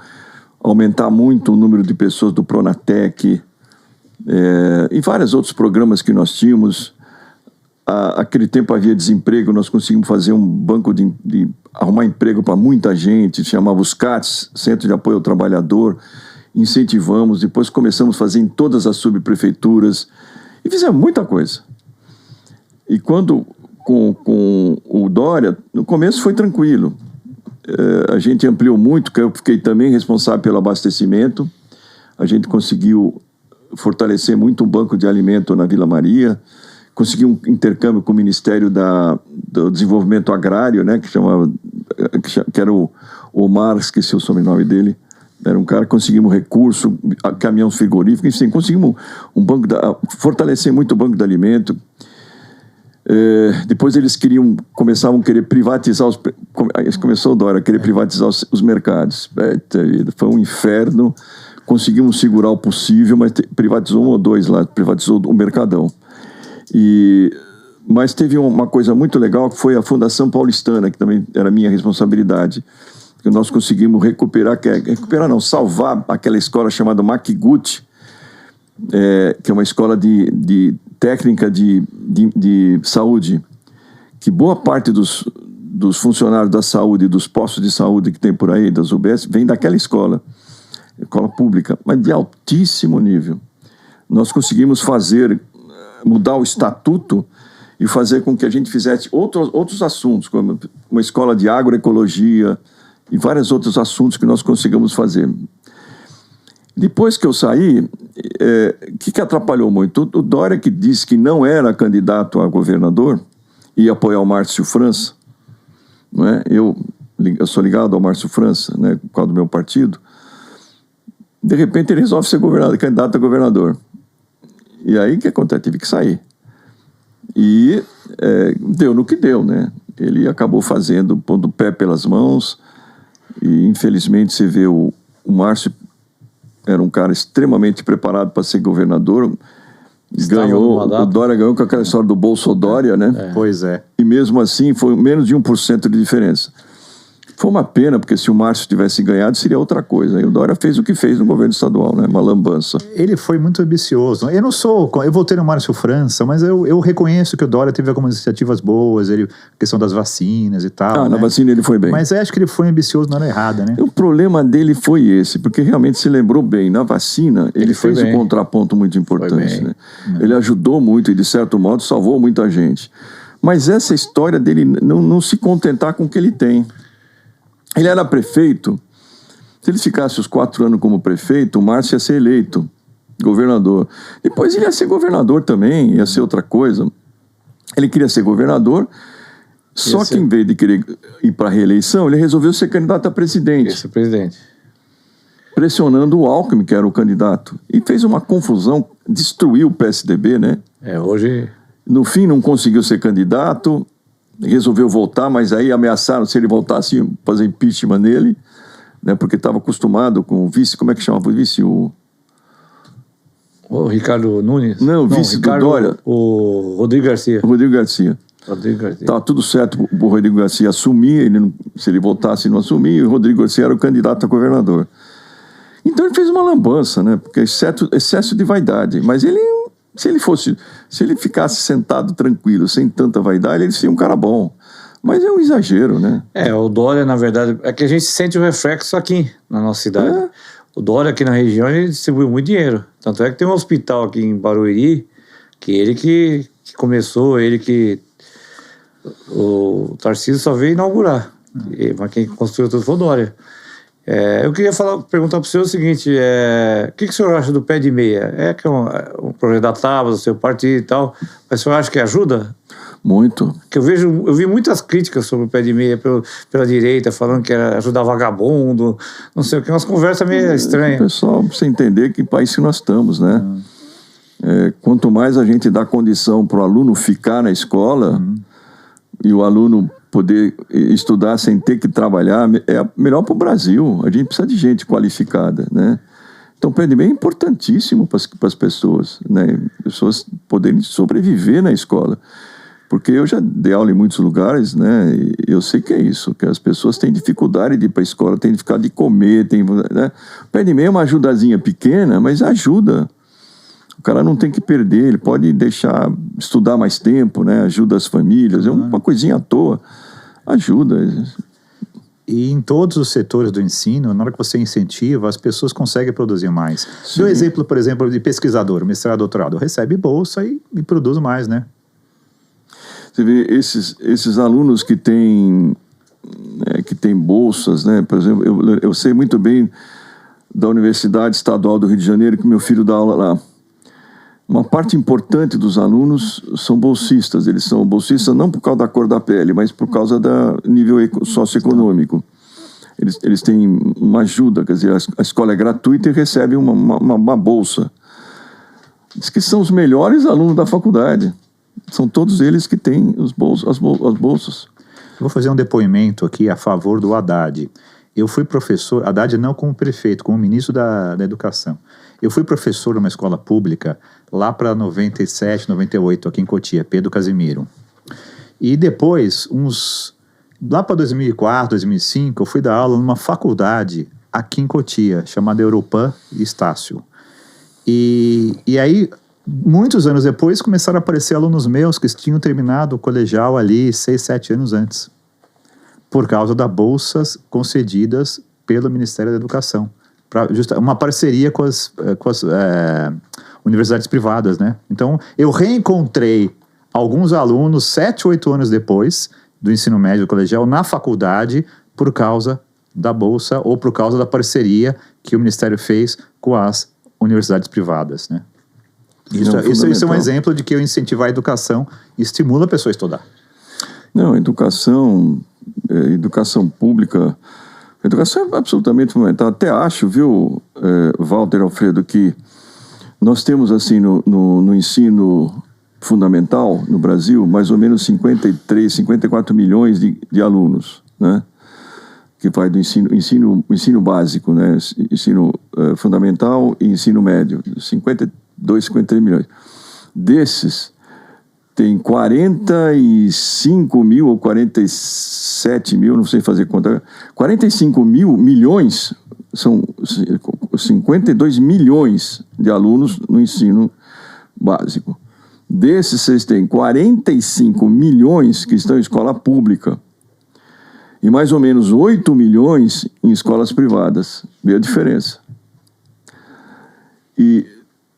S3: aumentar muito o número de pessoas do Pronatec e vários outros programas que nós tínhamos. Aquele tempo havia desemprego, nós conseguimos fazer um banco de arrumar emprego para muita gente, chamava os CATs, Centro de Apoio ao Trabalhador, incentivamos, depois começamos a fazer em todas as subprefeituras e fizemos muita coisa. E quando com o Dória, no começo foi tranquilo. A gente ampliou muito, eu fiquei também responsável pelo abastecimento. A gente conseguiu fortalecer muito o banco de alimento na Vila Maria, conseguiu um intercâmbio com o Ministério do Desenvolvimento Agrário, né, que era o Omar, esqueci o sobrenome dele. Era um cara, conseguimos recurso, caminhões frigoríficos, enfim, conseguimos fortalecer muito o banco de alimento. Depois eles começavam a querer privatizar começou o Dória a querer privatizar os mercados. Foi um inferno. Conseguimos segurar o possível, mas privatizou 1 ou 2 lá, privatizou o Mercadão. Mas teve uma coisa muito legal, que foi a Fundação Paulistana, que também era minha responsabilidade. Que nós conseguimos salvar aquela escola chamada Makiguchi, que é uma escola de técnica de saúde, que boa parte dos funcionários da saúde, dos postos de saúde que tem por aí, das UBS, vem daquela escola pública, mas de altíssimo nível. Nós conseguimos mudar o estatuto e fazer com que a gente fizesse outros assuntos, como uma escola de agroecologia e vários outros assuntos que nós conseguimos fazer. Depois que eu saí, o que atrapalhou muito? O Dória, que disse que não era candidato a governador, ia apoiar o Márcio França, não é? Eu sou ligado ao Márcio França, né, por causa do meu partido. De repente ele resolve ser candidato a governador. E aí o que acontece? Teve que sair. E deu no que deu, né? Ele acabou pondo o pé pelas mãos, e infelizmente você vê o Márcio era um cara extremamente preparado para ser governador. O Dória ganhou com aquela história do Bolsodória, né?
S1: Pois é.
S3: E mesmo assim foi menos de 1% de diferença. Foi uma pena, porque se o Márcio tivesse ganhado, seria outra coisa. E o Dória fez o que fez no governo estadual, né? Uma lambança.
S1: Ele foi muito ambicioso. Eu votei no Márcio França, mas eu reconheço que o Dória teve algumas iniciativas boas, a questão das vacinas e tal.
S3: Na vacina ele foi bem.
S1: Mas eu acho que ele foi ambicioso na hora errada, né?
S3: O problema dele foi esse, porque realmente se lembrou bem. Na vacina, ele fez um contraponto muito importante, né? Ele ajudou muito e, de certo modo, salvou muita gente. Mas essa história dele não se contentar com o que ele tem. Ele era prefeito. Se ele ficasse os 4 anos como prefeito, o Márcio ia ser eleito governador. Depois ele ia ser governador também, ia ser outra coisa. Ele queria ser governador, só que em vez de querer ir para a reeleição, ele resolveu ser candidato a presidente.
S2: Esse presidente.
S3: Pressionando o Alckmin, que era o candidato. E fez uma confusão, destruiu o PSDB, né?
S2: Hoje...
S3: No fim, não conseguiu ser candidato, resolveu voltar, mas aí ameaçaram, se ele voltasse, fazer impeachment nele, né, porque estava acostumado com o vice, como é que chamava o vice? O
S2: Ricardo Nunes?
S3: Não, o vice do Dória.
S2: O Rodrigo Garcia.
S3: Rodrigo Garcia. Estava tudo certo o Rodrigo Garcia assumir, se ele voltasse, não assumia, e o Rodrigo Garcia era o candidato a governador. Então ele fez uma lambança, né, porque excesso de vaidade, mas se ele ficasse sentado tranquilo, sem tanta vaidade, ele seria um cara bom. Mas é um exagero, né?
S2: O Dória, na verdade, é que a gente sente o reflexo aqui na nossa cidade. O Dória aqui na região, ele distribuiu muito dinheiro. Tanto é que tem um hospital aqui em Barueri, que ele que começou, o Tarcísio só veio inaugurar. Mas quem construiu tudo foi o Dória. Eu queria perguntar para o senhor o seguinte, o que o senhor acha do pé de meia? Que é um projeto da Tábua, do seu partido e tal, mas o senhor acha que ajuda?
S3: Muito.
S2: Que eu vi muitas críticas sobre o pé de meia pela direita, falando que era ajudar vagabundo, não sei o que, umas conversas meio estranhas.
S3: Pessoal, pra você entender que país que nós estamos, né? Quanto mais a gente dá condição para o aluno ficar na escola e o aluno poder estudar sem ter que trabalhar, é melhor para o Brasil. A gente precisa de gente qualificada, né? Então, o pé de meia é importantíssimo para as pessoas, né? Pessoas poderem sobreviver na escola. Porque eu já dei aula em muitos lugares, né? E eu sei que é isso, que as pessoas têm dificuldade de ir para a escola, têm dificuldade de comer, né? O pé de meia é uma ajudazinha pequena, mas ajuda. O cara não tem que perder, ele pode deixar estudar mais tempo, né? Ajuda as famílias, é uma coisinha à toa. Ajuda.
S1: E em todos os setores do ensino, na hora que você incentiva, as pessoas conseguem produzir mais. Dê um exemplo, por exemplo, de pesquisador, mestrado, doutorado, recebe bolsa e produz mais, né?
S3: Você vê esses alunos que têm bolsas, né? Por exemplo, eu sei muito bem da Universidade Estadual do Rio de Janeiro, que meu filho dá aula lá. Uma parte importante dos alunos são bolsistas. Eles são bolsistas não por causa da cor da pele, mas por causa do nível socioeconômico. Eles têm uma ajuda, quer dizer, a escola é gratuita e recebem uma bolsa. Diz que são os melhores alunos da faculdade. São todos eles que têm as bolsas.
S1: Eu vou fazer um depoimento aqui a favor do Haddad. Eu fui professor, Haddad não como prefeito, como ministro da Educação. Eu fui professor numa escola pública lá para 97, 98, aqui em Cotia, Pedro Casimiro. E depois, lá para 2004, 2005, eu fui dar aula numa faculdade aqui em Cotia, chamada Europan Estácio. E aí, muitos anos depois, começaram a aparecer alunos meus que tinham terminado o colegial ali 6, 7 anos antes, por causa das bolsas concedidas pelo Ministério da Educação. Uma parceria com as universidades privadas, né? Então, eu reencontrei alguns alunos 7, 8 anos depois do ensino médio do colegial na faculdade por causa da bolsa ou por causa da parceria que o Ministério fez com as universidades privadas, né? Isso é um exemplo de que eu incentivar a educação estimula a pessoa a estudar.
S3: Não, educação pública, educação é absolutamente fundamental. Até acho, viu, Walter Alfredo, que nós temos assim no ensino fundamental no Brasil mais ou menos 53, 54 milhões de alunos, né? Que vai do ensino básico, né? Ensino fundamental e ensino médio, 52, 53 milhões. Desses, tem 45 mil ou 47 mil, não sei fazer conta, 45 milhões, são 52 milhões de alunos no ensino básico. Desses, vocês têm 45 milhões que estão em escola pública e mais ou menos 8 milhões em escolas privadas. Vê a diferença. E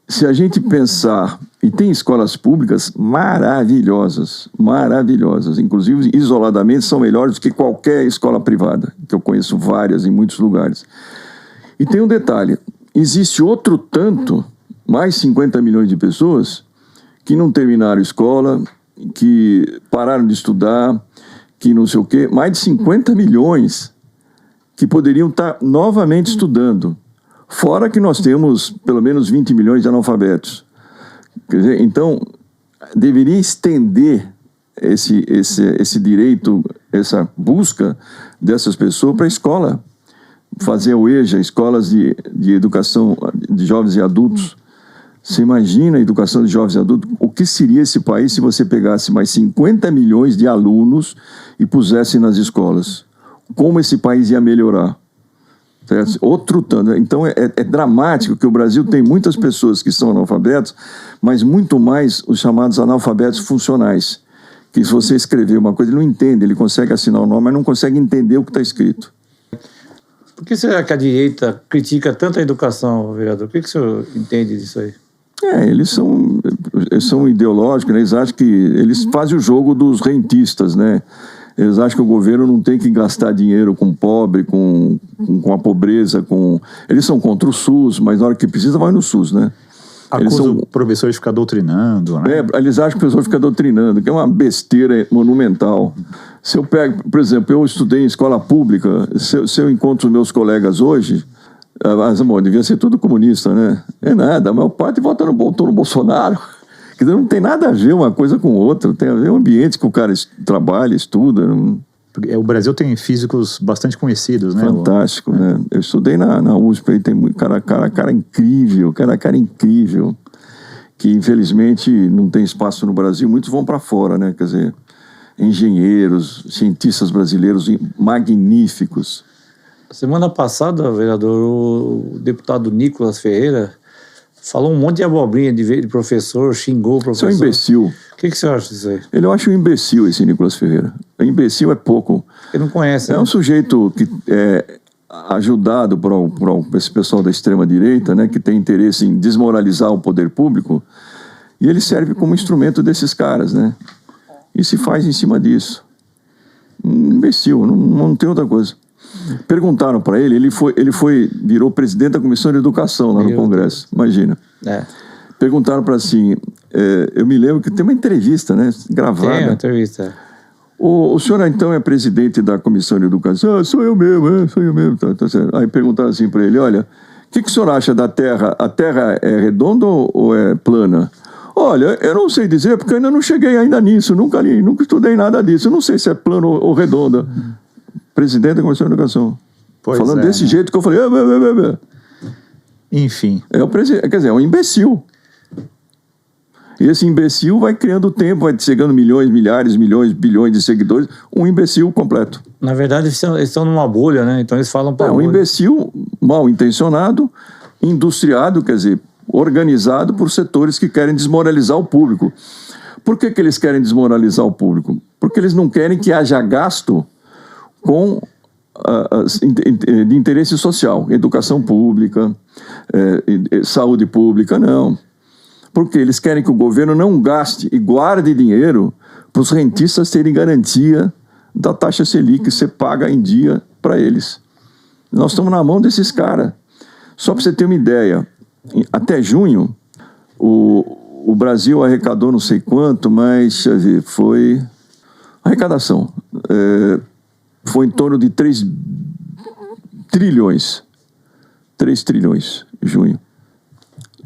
S3: se a gente pensar, e tem escolas públicas maravilhosas, inclusive isoladamente são melhores do que qualquer escola privada, que eu conheço várias em muitos lugares. E tem um detalhe, existe outro tanto, mais 50 milhões de pessoas, que não terminaram escola, que pararam de estudar, que não sei o quê, mais de 50 milhões que poderiam estar novamente estudando. Fora que nós temos pelo menos 20 milhões de analfabetos. Quer dizer, então, deveria estender esse direito, essa busca dessas pessoas para a escola. Fazer o EJA, escolas de educação de jovens e adultos. Você imagina a educação de jovens e adultos? O que seria esse país se você pegasse mais 50 milhões de alunos e pusesse nas escolas? Como esse país ia melhorar? Certo? Outro tanto. Então é dramático que o Brasil tem muitas pessoas que são analfabetos, mas muito mais os chamados analfabetos funcionais. Que se você escrever uma coisa, ele não entende, ele consegue assinar o nome, mas não consegue entender o que está escrito.
S2: Por que será que a direita critica tanto a educação, vereador? O que o senhor entende disso aí?
S3: Eles são ideológicos, né? Eles acham que eles fazem o jogo dos rentistas, né? Eles acham que o governo não tem que gastar dinheiro com o pobre, com a pobreza, eles são contra o SUS, mas na hora que precisa vai no SUS, né?
S1: Acusa o professor de ficar doutrinando, né?
S3: Eles acham que o professor fica doutrinando, que é uma besteira monumental. Se eu pego, por exemplo, eu estudei em escola pública, se eu encontro os meus colegas hoje, mas, amor, devia ser tudo comunista, né? É nada, a maior parte vota no Bolsonaro. Quer dizer, não tem nada a ver uma coisa com outra, tem a ver o ambiente que o cara trabalha, estuda.
S1: O Brasil tem físicos bastante conhecidos, né?
S3: Fantástico, né? Eu estudei na USP, aí tem muito cara incrível, cara incrível, que infelizmente não tem espaço no Brasil, muitos vão para fora, né? Quer dizer, engenheiros, cientistas brasileiros magníficos.
S2: Semana passada, vereador, o deputado Nicolas Ferreira falou um monte de abobrinha de professor, xingou o professor.
S3: Isso é um imbecil.
S2: O que você acha disso aí?
S3: Eu acho um imbecil esse Nicolas Ferreira. Imbecil é pouco.
S2: Ele não conhece, né?
S3: É um sujeito que é ajudado por esse pessoal da extrema-direita, né, que tem interesse em desmoralizar o poder público, e ele serve como instrumento desses caras, né? E se faz em cima disso. Um imbecil, não tem outra coisa. Perguntaram para ele, virou presidente da Comissão de Educação lá no Congresso, imagina. Perguntaram para assim, eu me lembro que tem uma entrevista, né, gravada.
S2: Tem uma entrevista.
S3: O senhor então é presidente da Comissão de Educação? Sou eu mesmo. Tá certo. Aí perguntaram assim para ele, olha, o que o senhor acha da Terra? A Terra é redonda ou é plana? Olha, eu não sei dizer, porque eu ainda não cheguei ainda nisso, nunca li, nunca estudei nada disso. Eu não sei se é plano ou redonda. Presidente da Comissão de Educação.
S1: Pois
S3: Falando
S1: é,
S3: desse
S1: né?
S3: jeito que eu falei...
S1: Enfim.
S3: É o presidente, quer dizer, é um imbecil. E esse imbecil vai criando tempo, vai chegando milhões, milhares, milhões, bilhões de seguidores. Um imbecil completo.
S2: Na verdade, eles estão numa bolha, né? Então eles falam para
S3: É um imbecil mal intencionado, industriado, quer dizer, organizado por setores que querem desmoralizar o público. Por que eles querem desmoralizar o público? Porque eles não querem que haja gasto com de interesse social, educação pública, saúde pública, não. Porque eles querem que o governo não gaste e guarde dinheiro para os rentistas terem garantia da taxa Selic ser paga em dia para eles. Nós estamos na mão desses caras. Só para você ter uma ideia, até junho, o Brasil arrecadou não sei quanto, mas, deixa eu ver, foi... Arrecadação. Foi em torno de 3 trilhões. 3 trilhões, junho.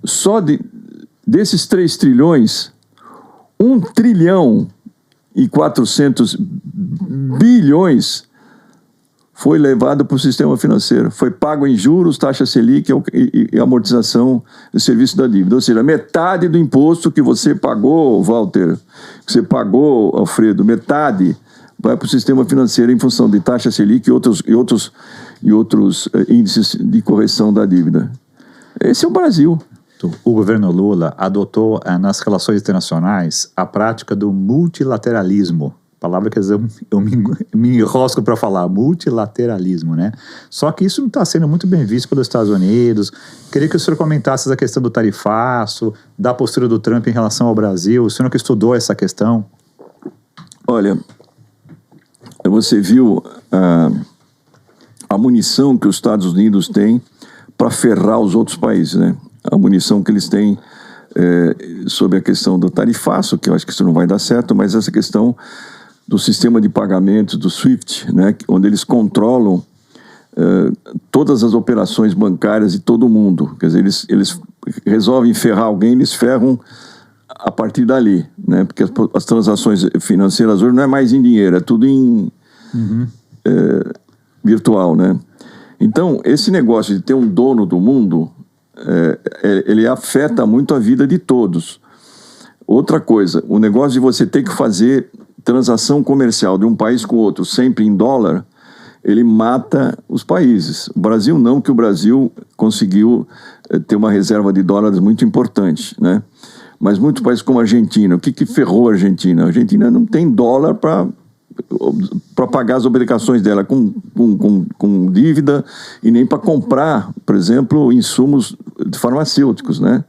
S3: Só desses 3 trilhões, 1 trilhão e 400 bilhões foi levado para o sistema financeiro. Foi pago em juros, taxa Selic e amortização do serviço da dívida. Ou seja, metade do imposto que você pagou, Walter, que você pagou, Alfredo, metade vai para o sistema financeiro em função de taxa Selic e outros índices de correção da dívida. Esse é o Brasil.
S1: O governo Lula adotou nas relações internacionais a prática do multilateralismo. Palavra que eu me enrosco para falar, multilateralismo, né? Só que isso não está sendo muito bem visto pelos Estados Unidos. Queria que o senhor comentasse a questão do tarifaço, da postura do Trump em relação ao Brasil. O senhor que estudou essa questão?
S3: Olha, você viu a munição que os Estados Unidos têm para ferrar os outros países, né? A munição que eles têm sobre a questão do tarifaço, que eu acho que isso não vai dar certo, mas essa questão do sistema de pagamentos, do SWIFT, né, onde eles controlam todas as operações bancárias de todo mundo. Quer dizer, eles resolvem ferrar alguém, eles ferram a partir dali, né, porque as transações financeiras hoje não é mais em dinheiro, é tudo em virtual, né? Então, esse negócio de ter um dono do mundo, ele afeta muito a vida de todos. Outra coisa, o negócio de você ter que fazer transação comercial de um país com outro sempre em dólar, ele mata os países. O Brasil não, que o Brasil conseguiu ter uma reserva de dólares muito importante, né? Mas muitos países como a Argentina, o que ferrou a Argentina? A Argentina não tem dólar para pagar as obrigações dela com dívida e nem para comprar, por exemplo, insumos farmacêuticos, né?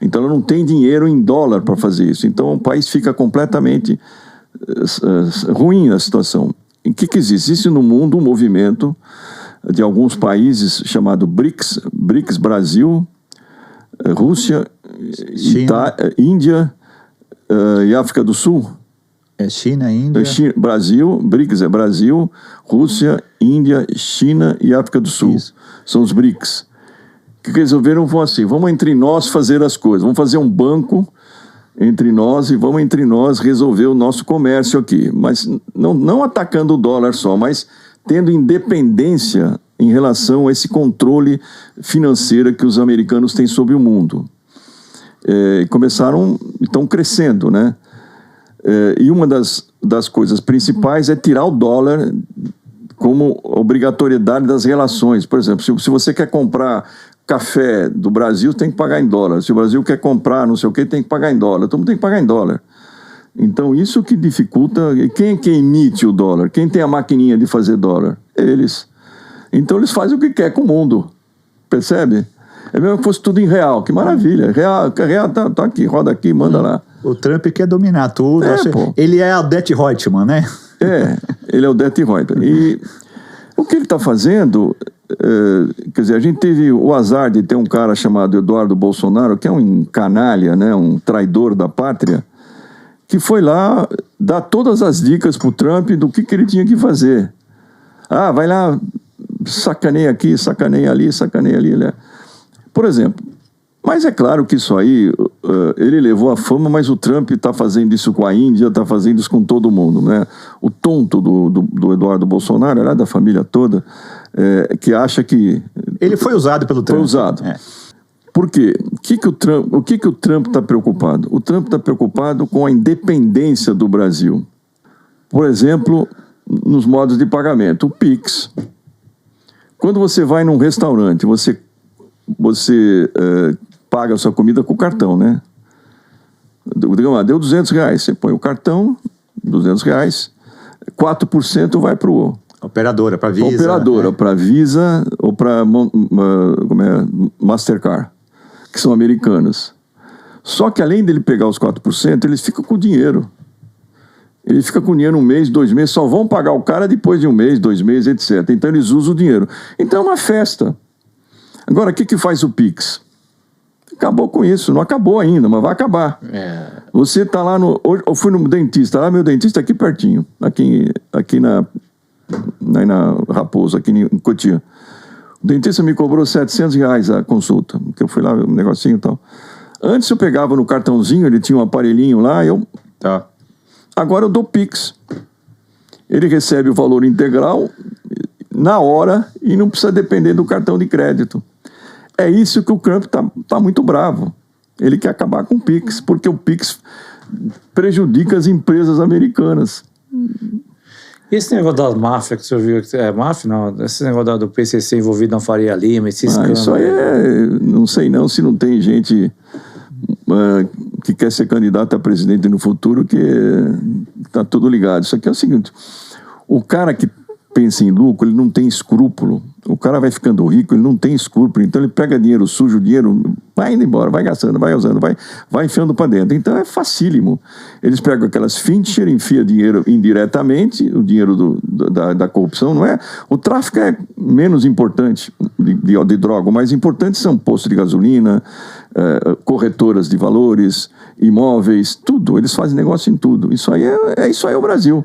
S3: Então ela não tem dinheiro em dólar para fazer isso. Então o país fica completamente ruim a situação. O que existe? Existe no mundo um movimento de alguns países chamado BRICS, Brasil, Rússia, Índia e África do Sul.
S1: É China, Índia...
S3: Brasil, BRICS é Brasil, Rússia, Índia, China e África do Sul. Isso. São os BRICS. O que resolveram foi assim, vamos entre nós fazer as coisas, vamos fazer um banco entre nós e vamos entre nós resolver o nosso comércio aqui. Mas não atacando o dólar só, mas tendo independência em relação a esse controle financeiro que os americanos têm sobre o mundo. Estão crescendo, né? E uma das coisas principais é tirar o dólar como obrigatoriedade das relações. Por exemplo, se você quer comprar café do Brasil, tem que pagar em dólar. Se o Brasil quer comprar não sei o que, tem que pagar em dólar. Todo mundo tem que pagar em dólar. Então, isso que dificulta... Quem é que emite o dólar? Quem tem a maquininha de fazer dólar? Eles. Então, eles fazem o que quer com o mundo. Percebe? É mesmo que fosse tudo em real. Que maravilha. Real tá aqui, roda aqui, manda lá.
S1: O Trump quer dominar tudo. Ele é Oded Reutemann, né?
S3: Ele é o Oded Reutemann. E o que ele está fazendo... quer dizer, a gente teve o azar de ter um cara chamado Eduardo Bolsonaro, que é um canalha, né, um traidor da pátria, que foi lá dar todas as dicas para o Trump do que ele tinha que fazer. Vai lá, sacaneia aqui, sacaneia ali, sacaneia ali, né? Por exemplo, mas é claro que isso aí, ele levou a fama, mas o Trump está fazendo isso com a Índia, está fazendo isso com todo mundo, né? O tonto do Eduardo Bolsonaro, era da família toda, que acha que...
S1: Ele foi usado pelo Trump.
S3: Foi usado. Por quê? O que o Trump está preocupado? O Trump está preocupado com a independência do Brasil. Por exemplo, nos modos de pagamento. O Pix. Quando você vai num restaurante, você paga a sua comida com o cartão, né? Deu R$200. Você põe o cartão, R$200, 4% vai para o...
S1: Operadora, para Visa.
S3: Operadora, para Visa ou para Mastercard, que são americanas. Só que além dele pegar os 4%, eles ficam com o dinheiro. Ele fica com dinheiro 1 mês, 2 meses, só vão pagar o cara depois de 1 mês, 2 meses, etc. Então eles usam o dinheiro. Então é uma festa. Agora, o que faz o Pix? Acabou com isso, não acabou ainda, mas vai acabar. Você está lá no... Hoje eu fui no dentista, lá meu dentista aqui pertinho, aqui na Raposo, aqui em Cotia. O dentista me cobrou R$700 a consulta, porque eu fui lá, um negocinho e tal. Antes eu pegava no cartãozinho, ele tinha um aparelhinho lá,
S1: Tá.
S3: Agora eu dou Pix. Ele recebe o valor integral na hora e não precisa depender do cartão de crédito. É isso que o Trump tá muito bravo. Ele quer acabar com o Pix, porque o Pix prejudica as empresas americanas.
S2: Esse negócio das máfias que o senhor viu, máfia não, esse negócio do PCC envolvido na Faria Lima, esse escândalo.
S3: Isso aí não sei não se não tem gente que quer ser candidato a presidente no futuro que tá tudo ligado. Isso aqui é o seguinte, o cara que pensa em lucro, ele não tem escrúpulo. O cara vai ficando rico, ele não tem escrúpulo, então ele pega dinheiro sujo, dinheiro, vai indo embora, vai gastando, vai usando, vai enfiando para dentro. Então é facílimo. Eles pegam aquelas fincher, enfia dinheiro indiretamente, o dinheiro da corrupção, não é? O tráfico é menos importante de droga, o mais importante são postos de gasolina, corretoras de valores, imóveis, tudo. Eles fazem negócio em tudo. Isso aí é o Brasil.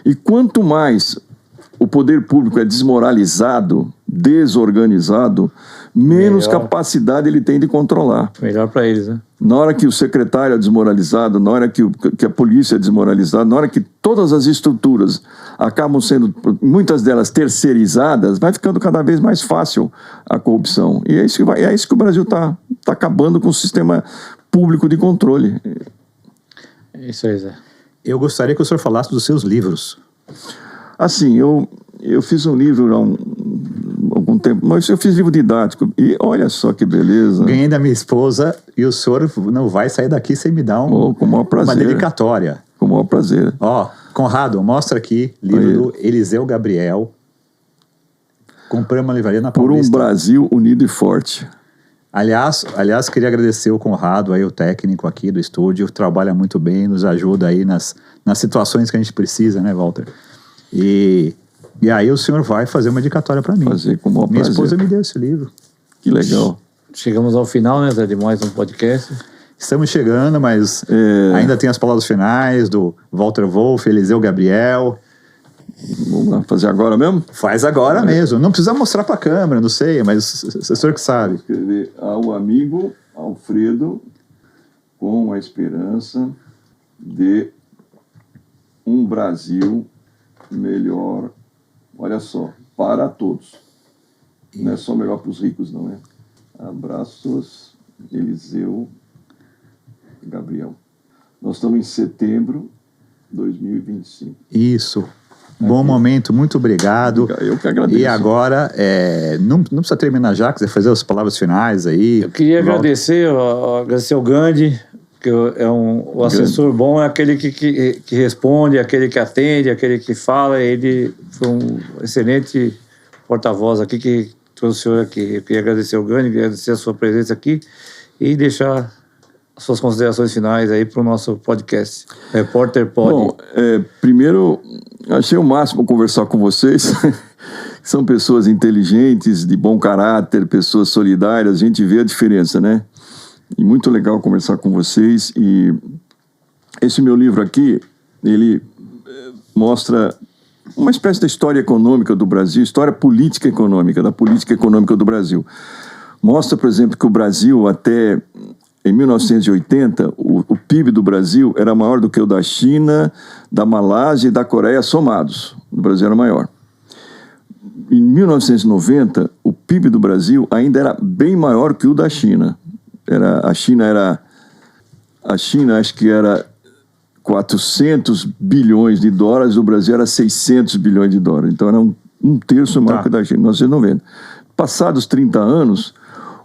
S3: E quanto mais o poder público é desmoralizado, desorganizado, menos capacidade ele tem de controlar.
S2: Melhor para eles, né?
S3: Na hora que o secretário é desmoralizado, na hora que a polícia é desmoralizada, na hora que todas as estruturas acabam sendo, muitas delas terceirizadas, vai ficando cada vez mais fácil a corrupção. E é isso que o Brasil está acabando com o sistema público de controle.
S2: É isso aí, Zé.
S1: Eu gostaria que o senhor falasse dos seus livros.
S3: Assim, eu fiz um livro há algum tempo, mas eu fiz livro didático, e olha só que beleza.
S1: Ganhei da minha esposa e o senhor não vai sair daqui sem me dar
S3: com o maior prazer.
S1: Uma dedicatória.
S3: Com o maior prazer.
S1: Ó, Conrado, mostra aqui, livro do Eliseu Gabriel. Compramos uma livraria na Paulista.
S3: Por um Brasil unido e forte.
S1: Aliás, queria agradecer o Conrado, aí, o técnico aqui do estúdio, trabalha muito bem, nos ajuda aí nas situações que a gente precisa, né, Walter? E aí o senhor vai fazer uma dedicatória para mim.
S3: Fazer com o maior
S1: Minha
S3: prazer.
S1: esposa me deu esse livro.
S3: Que legal.
S2: Chegamos ao final, né, Zé, de mais um podcast.
S1: Estamos chegando, mas ainda tem as palavras finais do Walter Wolff, Eliseu Gabriel.
S3: Vamos lá, fazer agora mesmo?
S1: Faz agora mesmo. Não precisa mostrar para a câmera, não sei, mas o senhor que sabe.
S3: Escrever ao amigo Alfredo com a esperança de um Brasil melhor, olha só, para todos. Não é só melhor para os ricos, não é? Abraços, Eliseu Gabriel. Nós estamos em setembro de 2025.
S1: Isso. Bom momento, muito obrigado.
S3: Eu que agradeço.
S1: E agora, não precisa terminar já, quiser fazer as palavras finais aí.
S2: Eu queria agradecer ao Gandhi, que o assessor bom é aquele que responde, aquele que atende, aquele que fala. Ele foi um excelente porta-voz aqui que trouxe o senhor aqui. Eu queria agradecer ao Gandhi, agradecer a sua presença aqui e deixar as suas considerações finais aí para o nosso podcast. Repórter Pod.
S3: Bom, primeiro, achei o máximo conversar com vocês. São pessoas inteligentes, de bom caráter, pessoas solidárias. A gente vê a diferença, né? E muito legal conversar com vocês. E esse meu livro aqui, ele mostra uma espécie da história econômica do Brasil, história política econômica, da política econômica do Brasil. Mostra, por exemplo, que o Brasil, até em 1980, o PIB do Brasil era maior do que o da China, da Malásia e da Coreia somados. O Brasil era maior. Em 1990, o PIB do Brasil ainda era bem maior que o da China. A China acho que era 400 bilhões de dólares, o Brasil era 600 bilhões de dólares. Então era um terço maior que o da China, em 1990. Passados 30 anos,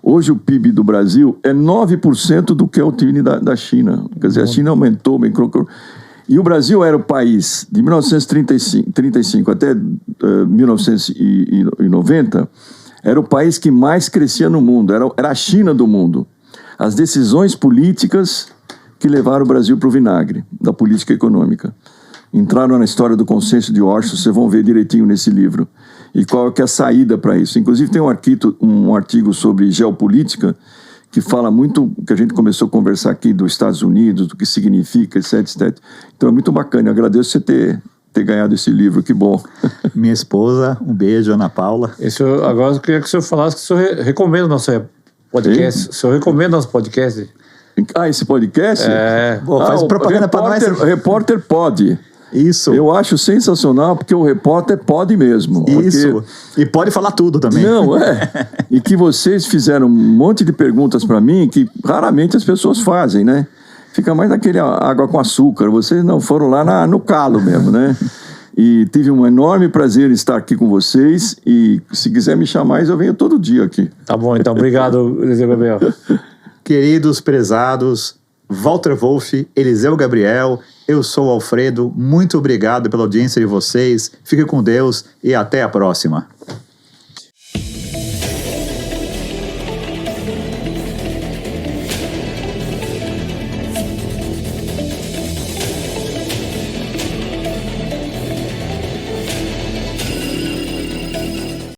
S3: hoje o PIB do Brasil é 9% do que é o PIB da China. Quer dizer, a China aumentou bem. E o Brasil era o país, de 1935 até 1990, era o país que mais crescia no mundo, era a China do mundo. As decisões políticas que levaram o Brasil para o vinagre, da política econômica. Entraram na história do consenso de Washington, vocês vão ver direitinho nesse livro. E qual é que é a saída para isso. Inclusive tem um artigo sobre geopolítica, que fala muito, que a gente começou a conversar aqui dos Estados Unidos, do que significa, etc, etc. Então é muito bacana, eu agradeço você ter ganhado esse livro, que bom.
S1: Minha esposa, um beijo, Ana Paula.
S2: Agora eu queria que o senhor falasse que o senhor recomenda o nosso podcast. O senhor recomenda o nosso podcast?
S3: Esse podcast?
S1: Faz propaganda para nós.
S3: Repórter pode.
S1: Isso.
S3: Eu acho sensacional, porque o repórter pode mesmo.
S1: Isso. E pode falar tudo também.
S3: Não, E que vocês fizeram um monte de perguntas para mim que raramente as pessoas fazem, né? Fica mais naquele água com açúcar. Vocês não foram lá no calo mesmo, né? E tive um enorme prazer em estar aqui com vocês. E se quiser me chamar, eu venho todo dia aqui.
S2: Tá bom, então. Obrigado, Eliseu Gabriel.
S1: Queridos prezados, Walter Wolff, Eliseu Gabriel, eu sou o Alfredo. Muito obrigado pela audiência de vocês. Fique com Deus e até a próxima.